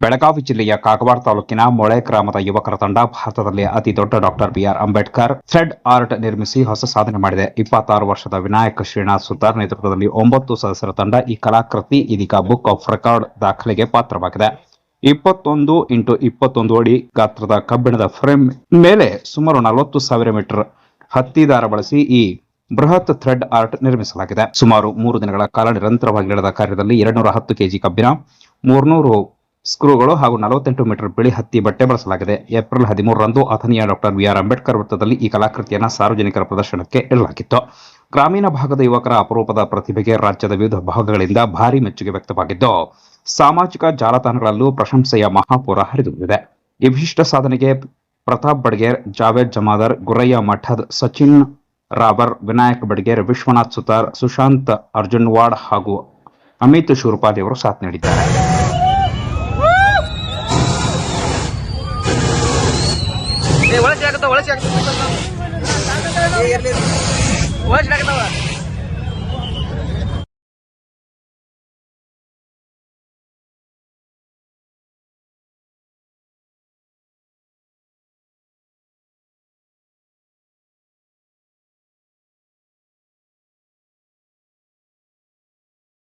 ಬೆಳಗಾವಿ ಜಿಲ್ಲೆಯ ಕಾಗವಾಡ ತಾಲೂಕಿನ ಮೊಳೆ ಗ್ರಾಮದ ಯುವಕರ ತಂಡ ಭಾರತದಲ್ಲಿ ಅತಿ ದೊಡ್ಡ doctor BR Ambedkar thread art ನಿರ್ಮಿಸಿ ಹೊಸ ಸಾಧನೆ ಮಾಡಿದೆ. 26 ವರ್ಷದ ವಿನಾಯಕ್ ಶ್ರೀನಾಥ್ ಸುತಾರ್ ನೇತೃತ್ವದಲ್ಲಿ 9 ಸದಸ್ಯರ ತಂಡ ಈ ಕಲಾಕೃತಿ ಇದೀಗ ಬುಕ್ ಆಫ್ ರೆಕಾರ್ಡ್ ದಾಖಲೆಗೆ ಪಾತ್ರವಾಗಿದೆ. 21x21 ಅಡಿ ಗಾತ್ರದ ಕಬ್ಬಿಣದ ಫ್ರೇಮ್ ಮೇಲೆ ಸುಮಾರು 40,000 ಮೀಟರ್ ಹತ್ತಿದಾರ ಬಳಸಿ ಈ ಬೃಹತ್ ಥ್ರೆಡ್ ಆರ್ಟ್ ನಿರ್ಮಿಸಲಾಗಿದೆ. ಸುಮಾರು 3 ದಿನಗಳ ಕಾಲ ನಿರಂತರವಾಗಿ ನಡೆದ ಕಾರ್ಯದಲ್ಲಿ 210 ಕೆಜಿ ಕಬ್ಬಿಣ, 300 ಸ್ಕ್ರೂಗಳು ಹಾಗೂ 48 ಮೀಟರ್ ಬಿಳಿ ಹತ್ತಿ ಬಟ್ಟೆ ಬಳಸಲಾಗಿದೆ. ಏಪ್ರಿಲ್ 13ರಂದು ಅಥಣಿಯ ಡಾಕ್ಟರ್ ಬಿಆರ್ ಅಂಬೇಡ್ಕರ್ ವೃತ್ತದಲ್ಲಿ ಈ ಕಲಾಕೃತಿಯನ್ನು ಸಾರ್ವಜನಿಕರ ಪ್ರದರ್ಶನಕ್ಕೆ ಇಡಲಾಗಿತ್ತು. ಗ್ರಾಮೀಣ ಭಾಗದ ಯುವಕರ ಅಪರೂಪದ ಪ್ರತಿಭೆಗೆ ರಾಜ್ಯದ ವಿವಿಧ ಭಾಗಗಳಿಂದ ಭಾರಿ ಮೆಚ್ಚುಗೆ ವ್ಯಕ್ತವಾಗಿದ್ದು, ಸಾಮಾಜಿಕ ಜಾಲತಾಣಗಳಲ್ಲೂ ಪ್ರಶಂಸೆಯ ಮಹಾಪೂರ ಹರಿದುಬಿದ್ದಿದೆ. ಈ ವಿಶಿಷ್ಟ ಸಾಧನೆಗೆ ಪ್ರತಾಪ್ ಬಡ್ಗೇರ್, ಜಾವೇದ್ ಜಮಾದಾರ್, ಗುರಯ್ಯ ಮಠದ್, ಸಚಿನ್ ರಾಬರ್, ವಿನಾಯಕ್ ಬಡ್ಗೇರ್, ವಿಶ್ವನಾಥ್ ಸುತಾರ್, ಸುಶಾಂತ್ ಅರ್ಜುನ್ವಾಡ್ ಹಾಗೂ ಅಮಿತ್ ಶೂರ್ಪಾಲಿ ಅವರು ಸಾಥ್ ನೀಡಿದ್ದಾರೆ. ಒಳಗೆ